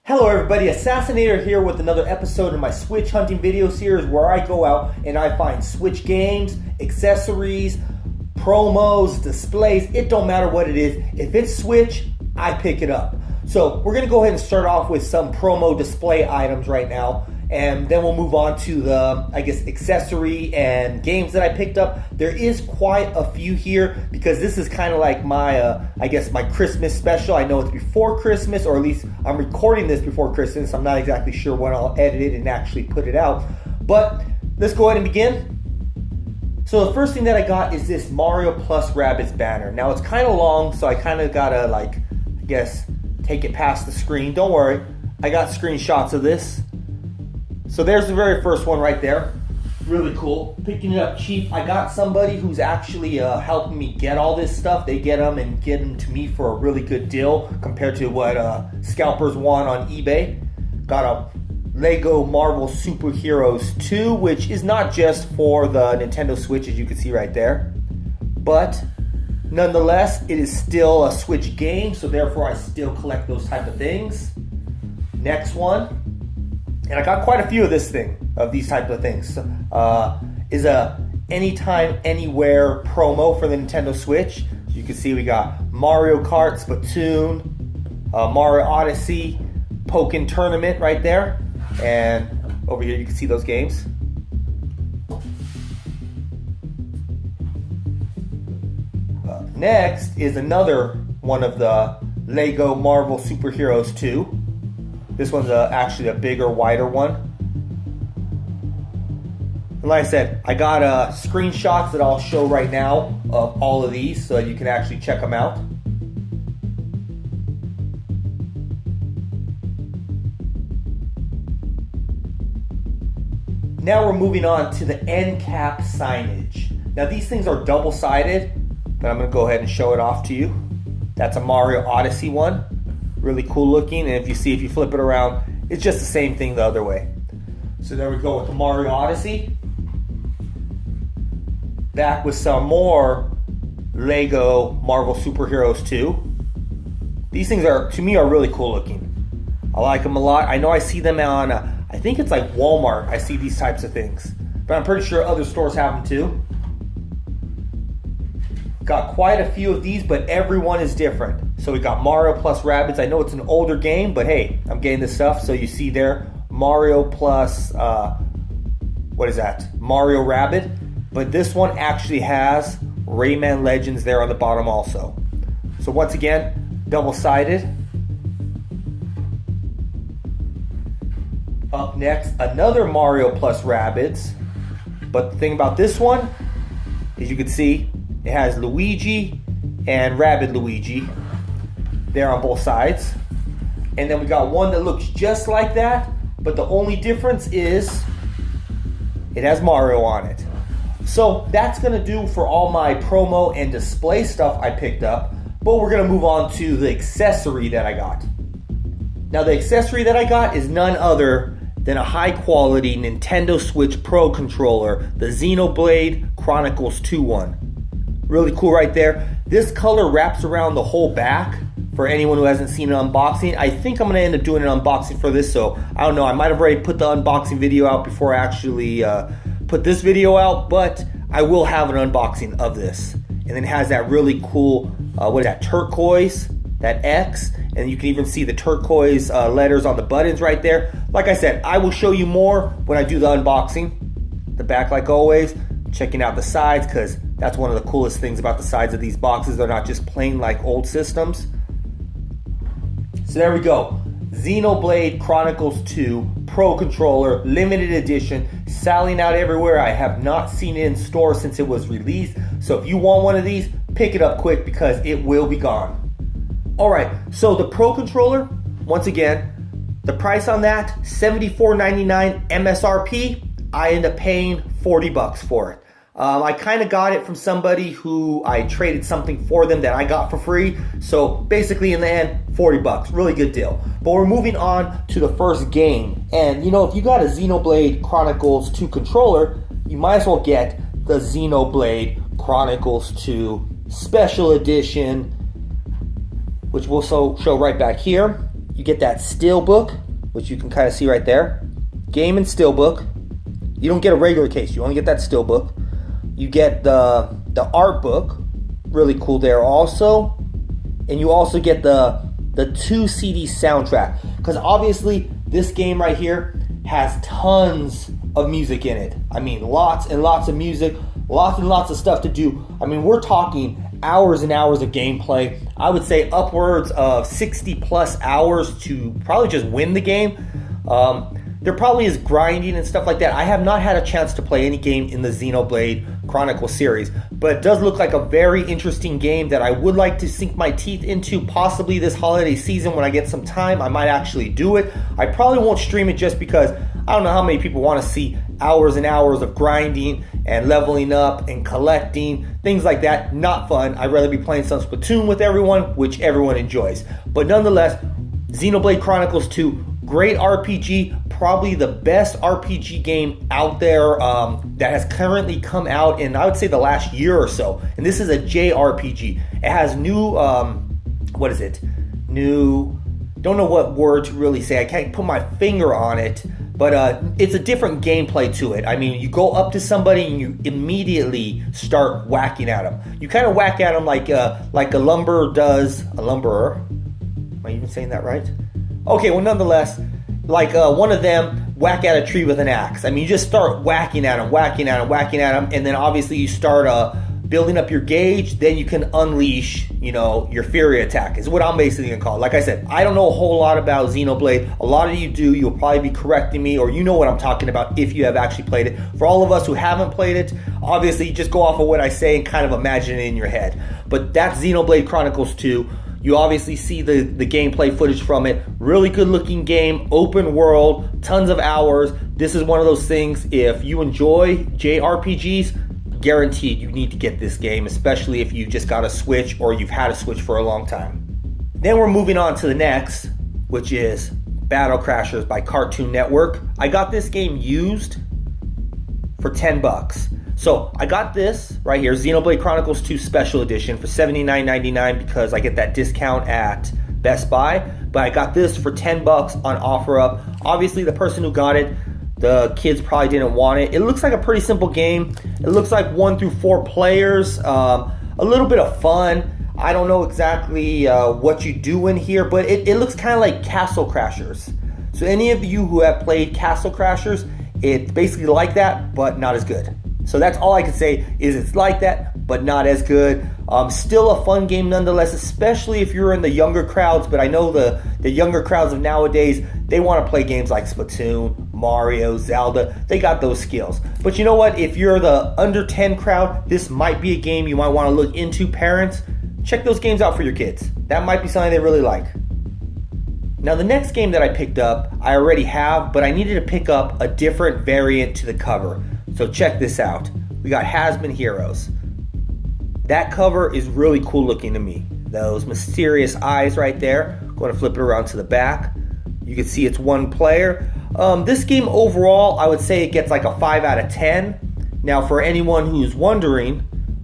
Hello everybody, Assassinator here with another episode of my Switch hunting video series where I go out and I find Switch games, accessories, promos, displays. It don't matter what it is. If it's Switch, I pick it up. So we're going to go ahead and start off with some promo display items right now. And then we'll move on to the, accessory and games that I picked up. There is quite a few here because this is kind of like my, my Christmas special. I know it's before Christmas, or at least I'm recording this before Christmas. I'm not exactly sure when I'll edit it and actually put it out. But let's go ahead and begin. So the first thing that I got is this Mario plus Rabbids banner. Now it's kind of long, so I kind of gotta take it past the screen. Don't worry, I got screenshots of this. So there's the very first one right there. Really cool. Picking it up cheap. I got somebody who's actually helping me get all this stuff. They get them and get them to me for a really good deal compared to what scalpers want on eBay. Got a Lego Marvel Superheroes 2, which is not just for the Nintendo Switch, as you can see right there. But nonetheless, it is still a Switch game, so therefore I still collect those type of things. Next one. And I got quite a few of these type of things. Is a anytime, anywhere promo for the Nintendo Switch. As you can see, we got Mario Kart, Splatoon, Mario Odyssey, Pokken Tournament right there. And over here you can see those games. Next is another one of the Lego Marvel Superheroes 2. This one's actually a bigger, wider one. And like I said, I got screenshots that I'll show right now of all of these so you can actually check them out. Now we're moving on to the end cap signage. Now these things are double-sided, but I'm going to go ahead and show it off to you. That's a Mario Odyssey one. Really cool looking, and if you flip it around, it's just the same thing the other way. So there we go with the Mario Odyssey. Back with some more Lego Marvel Superheroes 2. These things to me are really cool looking. I like them a lot. I know I see them on, I think it's like Walmart. I see these types of things, but I'm pretty sure other stores have them too. Got quite a few of these, but everyone is different. So we got Mario plus Rabbids. I know it's an older game, but hey, I'm getting this stuff. So you see there, Mario plus, what is that? Mario Rabbids. But this one actually has Rayman Legends there on the bottom also. So once again, double-sided. Up next, another Mario plus Rabbids. But the thing about this one, as you can see, it has Luigi and Rabbid Luigi there on both sides. And then we got one that looks just like that, but the only difference is it has Mario on it. So that's going to do for all my promo and display stuff I picked up. But we're going to move on to the accessory that I got. Now the accessory that I got is none other than a high quality Nintendo Switch Pro controller, the Xenoblade Chronicles 2 one. Really cool right there. This color wraps around the whole back for anyone who hasn't seen an unboxing. I think I'm going to end up doing an unboxing for this, so I don't know. I might have already put the unboxing video out before I actually put this video out, but I will have an unboxing of this. And then it has that really cool, turquoise, that X, and you can even see the turquoise letters on the buttons right there. Like I said, I will show you more when I do the unboxing. The back, like always, checking out the sides, because that's one of the coolest things about the sides of these boxes. They're not just plain like old systems. So there we go. Xenoblade Chronicles 2 Pro Controller, limited edition, selling out everywhere. I have not seen it in store since it was released. So if you want one of these, pick it up quick because it will be gone. Alright, so the Pro Controller, once again, the price on that, $74.99 MSRP. I end up paying $40 for it. I kind of got it from somebody who I traded something for them that I got for free. So basically in the end, $40. Really good deal. But we're moving on to the first game. And you know, if you got a Xenoblade Chronicles 2 controller, you might as well get the Xenoblade Chronicles 2 Special Edition, which we'll show right back here. you get that Steelbook, which you can kind of see right there. Game and Steelbook. You don't get a regular case. You only get that Steelbook. You get the art book. Really cool there also. And you also get the 2 CD soundtrack. Because obviously this game right here has tons of music in it. I mean, lots and lots of music. Lots and lots of stuff to do. I mean, we're talking hours and hours of gameplay. I would say upwards of 60 plus hours to probably just win the game. There probably is grinding and stuff like that. I have not had a chance to play any game in the Xenoblade Chronicles series, but it does look like a very interesting game that I would like to sink my teeth into possibly this holiday season when I get some time. I might actually do it. I probably won't stream it just because I don't know how many people want to see hours and hours of grinding and leveling up and collecting, things like that. Not fun. I'd rather be playing some Splatoon with everyone, which everyone enjoys. But nonetheless, Xenoblade Chronicles 2, great RPG, probably the best RPG game out there that has currently come out in, I would say, the last year or so. And this is a JRPG. It has new, don't know what word to really say. I can't put my finger on it, but it's a different gameplay to it. I mean, you go up to somebody and you immediately start whacking at them. You kind of whack at them like a lumberer does. A lumberer? Am I even saying that right? Okay, well, nonetheless, like one of them whack at a tree with an axe. I mean, you just start whacking at them, and then obviously you start building up your gauge. Then you can unleash, your Fury attack is what I'm basically gonna call it. Like I said, I don't know a whole lot about Xenoblade. A lot of you do. You'll probably be correcting me, or you know what I'm talking about if you have actually played it. For all of us who haven't played it, obviously just go off of what I say and kind of imagine it in your head. But that's Xenoblade Chronicles 2. You obviously see the gameplay footage from it. Really good looking game, open world, tons of hours. This is one of those things, if you enjoy JRPGs, guaranteed you need to get this game, especially if you just got a Switch or you've had a Switch for a long time. Then we're moving on to the next, which is Battle Crashers by Cartoon Network. I got this game used for $10. So I got this right here, Xenoblade Chronicles 2 Special Edition for $79.99 because I get that discount at Best Buy. But I got this for $10 on OfferUp. Obviously, the person who got it, the kids probably didn't want it. It looks like a pretty simple game. It looks like 1 through 4 players. A little bit of fun. I don't know exactly what you do in here, but it looks kind of like Castle Crashers. So any of you who have played Castle Crashers, it's basically like that, but not as good. So that's all I can say is it's like that, but not as good. Still a fun game nonetheless, especially if you're in the younger crowds. But I know the younger crowds of nowadays, they want to play games like Splatoon, Mario, Zelda. They got those skills. But you know what? If you're the under 10 crowd, this might be a game you might want to look into. Parents, check those games out for your kids. That might be something they really like. Now the next game that I picked up, I already have, but I needed to pick up a different variant to the cover. So check this out. We got Has-Been Heroes. That cover is really cool looking to me. Those mysterious eyes right there. I'm going to flip it around to the back. You can see it's one player. This game overall, I would say it gets like a 5 out of 10. Now for anyone who's wondering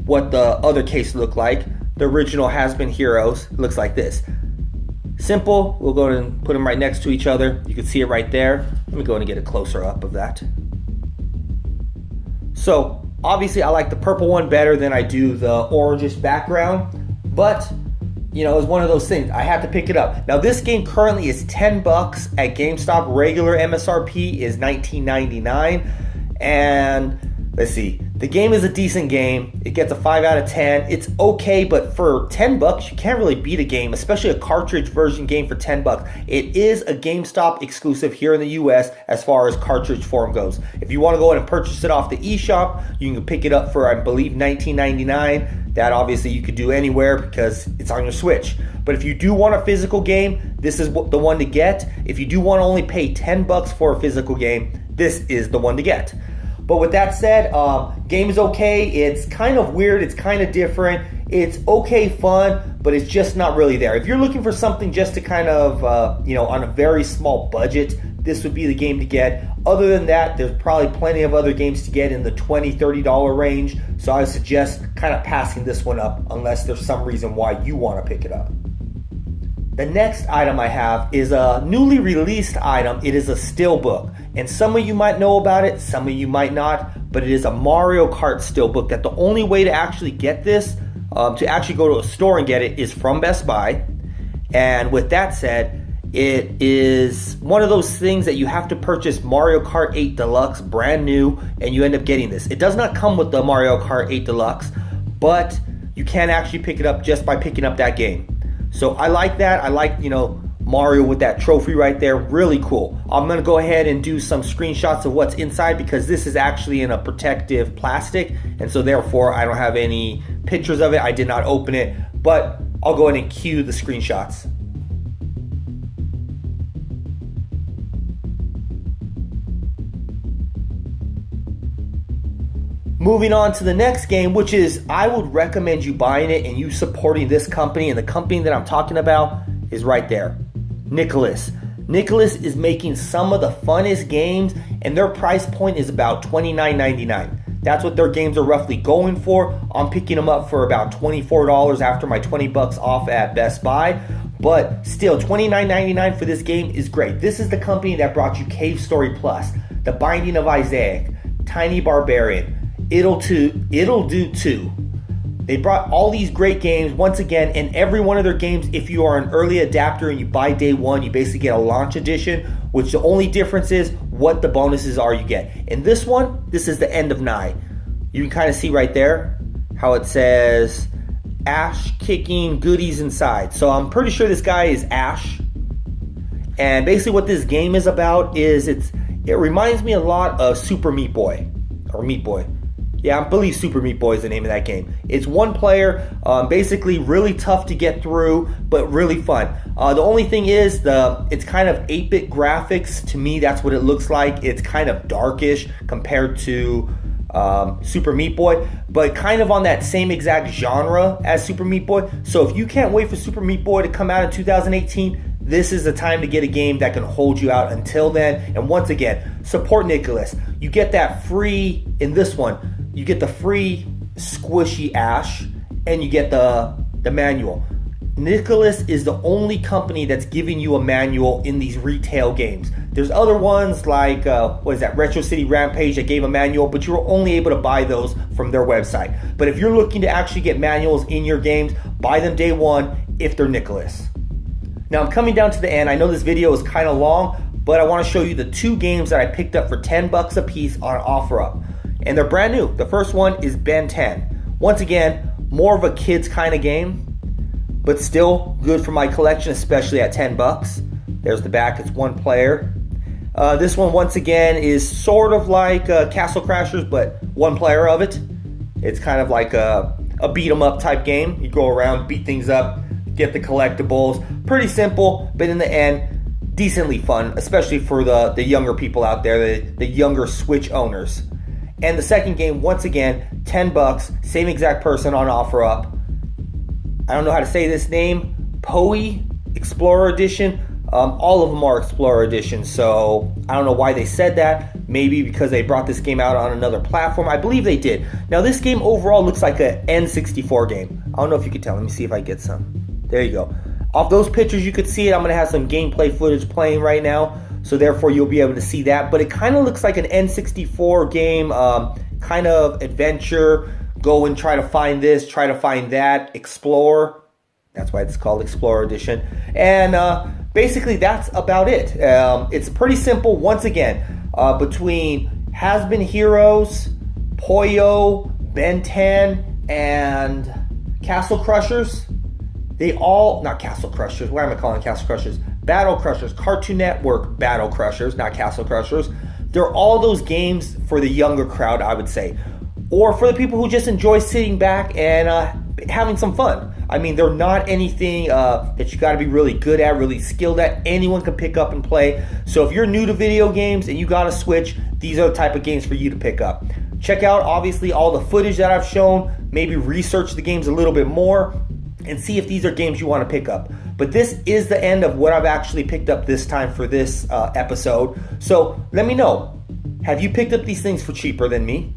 what the other case looked like, the original Has-Been Heroes looks like this. Simple. We'll go ahead and put them right next to each other. You can see it right there. Let me go ahead and get a closer up of that. So obviously I like the purple one better than I do the orangish background, but it's one of those things. I had to pick it up. Now this game currently is $10 at GameStop. Regular MSRP is $19.99, and let's see. The game is a decent game. It gets a 5 out of 10. It's okay, but for $10, you can't really beat a game, especially a cartridge version game for $10. It is a GameStop exclusive here in the US as far as cartridge form goes. If you want to go ahead and purchase it off the eShop, you can pick it up for, I believe, $19.99. That obviously you could do anywhere because it's on your Switch. But if you do want a physical game, this is the one to get. If you do want to only pay $10 for a physical game, this is the one to get. But with that said, game is okay. It's kind of weird. It's kind of different. It's okay fun, but it's just not really there. If you're looking for something just to kind of, on a very small budget, this would be the game to get. Other than that, there's probably plenty of other games to get in the $20, $30 range. So I suggest kind of passing this one up unless there's some reason why you want to pick it up. The next item I have is a newly released item. It is a Steelbook. And some of you might know about it, some of you might not, but it is a Mario Kart Steelbook that the only way to actually get this, to actually go to a store and get it, is from Best Buy. And with that said, it is one of those things that you have to purchase Mario Kart 8 Deluxe brand new, and you end up getting this. It does not come with the Mario Kart 8 Deluxe, but you can actually pick it up just by picking up that game. So I like that. I like, Mario with that trophy right there. Really cool. I'm going to go ahead and do some screenshots of what's inside because this is actually in a protective plastic, and so therefore I don't have any pictures of it. I did not open it, but I'll go ahead and cue the screenshots. Moving on to the next game, which is, I would recommend you buying it and you supporting this company, and the company that I'm talking about is right there, Nicholas. Nicholas is making some of the funnest games, and their price point is about $29.99. That's what their games are roughly going for. I'm picking them up for about $24 after my $20 off at Best Buy. But still, $29.99 for this game is great. This is the company that brought you Cave Story Plus, The Binding of Isaac, Tiny Barbarian, It'll Do Too. They brought all these great games once again, and every one of their games, if you are an early adapter and you buy day one, you basically get a launch edition, which the only difference is what the bonuses are you get. In this one, this is the End of Night. You can kind of see right there how it says Ash kicking goodies inside. So I'm pretty sure this guy is Ash. And basically what this game is about is it reminds me a lot of Super Meat Boy, or Meat Boy. Yeah, I believe Super Meat Boy is the name of that game. It's one player, basically really tough to get through, but really fun. The only thing is, it's kind of 8-bit graphics. To me, that's what it looks like. It's kind of darkish compared to Super Meat Boy, but kind of on that same exact genre as Super Meat Boy. So if you can't wait for Super Meat Boy to come out in 2018, this is the time to get a game that can hold you out until then. And once again, support Nicholas. You get that free, in this one, you get the free squishy Ash, and you get the manual. Nicholas is the only company that's giving you a manual in these retail games. There's other ones like, Retro City Rampage that gave a manual, but you were only able to buy those from their website. But if you're looking to actually get manuals in your games, buy them day one if they're Nicholas. Now I'm coming down to the end. I know this video is kind of long, but I want to show you the two games that I picked up for $10 a piece on OfferUp. And they're brand new. The first one is Ben 10. Once again, more of a kids kind of game, but still good for my collection, especially at $10. There's the back, it's one player. This one, once again, is sort of like Castle Crashers, but one player of it. It's kind of like a beat 'em up type game. You go around, beat things up, get the collectibles. Pretty simple, but in the end, decently fun, especially for the younger people out there, the younger Switch owners. And the second game, once again, $10, same exact person on OfferUp. I don't know how to say this name, Poe Explorer Edition. All of them are Explorer Edition, so I don't know why they said that. Maybe because they brought this game out on another platform. I believe they did. Now this game overall looks like an N64 game. I don't know if you can tell. Let me see if I get some. There you go. Off those pictures you could see it. I'm going to have some gameplay footage playing right now, so therefore you'll be able to see that. But it kind of looks like an N64 game, kind of adventure. Go and try to find this, try to find that, explore. That's why it's called Explorer Edition. And basically that's about it. It's pretty simple. Once again, between Has Been Heroes, Puyo, Ben 10, and Castle Crushers, they all, not Castle Crushers, what am I calling Castle Crushers? Battle Crushers, Cartoon Network Battle Crushers, not Castle Crushers. They're all those games for the younger crowd, I would say. Or for the people who just enjoy sitting back and having some fun. I mean, they're not anything that you got to be really good at, really skilled at. Anyone can pick up and play. So if you're new to video games and you got a Switch, these are the type of games for you to pick up. Check out, obviously, all the footage that I've shown. Maybe research the games a little bit more and see if these are games you want to pick up. But this is the end of what I've actually picked up this time for this episode. So let me know. Have you picked up these things for cheaper than me?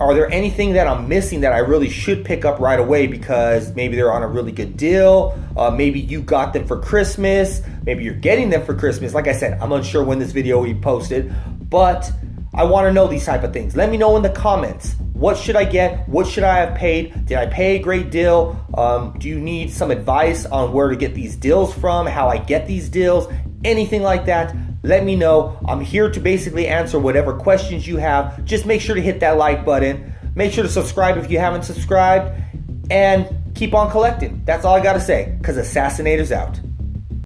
Are there anything that I'm missing that I really should pick up right away because maybe they're on a really good deal? Maybe you got them for Christmas. Maybe you're getting them for Christmas. Like I said, I'm unsure when this video will be posted, but I want to know these type of things. Let me know in the comments. What should I get? What should I have paid? Did I pay a great deal? Do you need some advice on where to get these deals from? How I get these deals? Anything like that? Let me know. I'm here to basically answer whatever questions you have. Just make sure to hit that like button. Make sure to subscribe if you haven't subscribed. And keep on collecting. That's all I got to say, because Assassinator's out.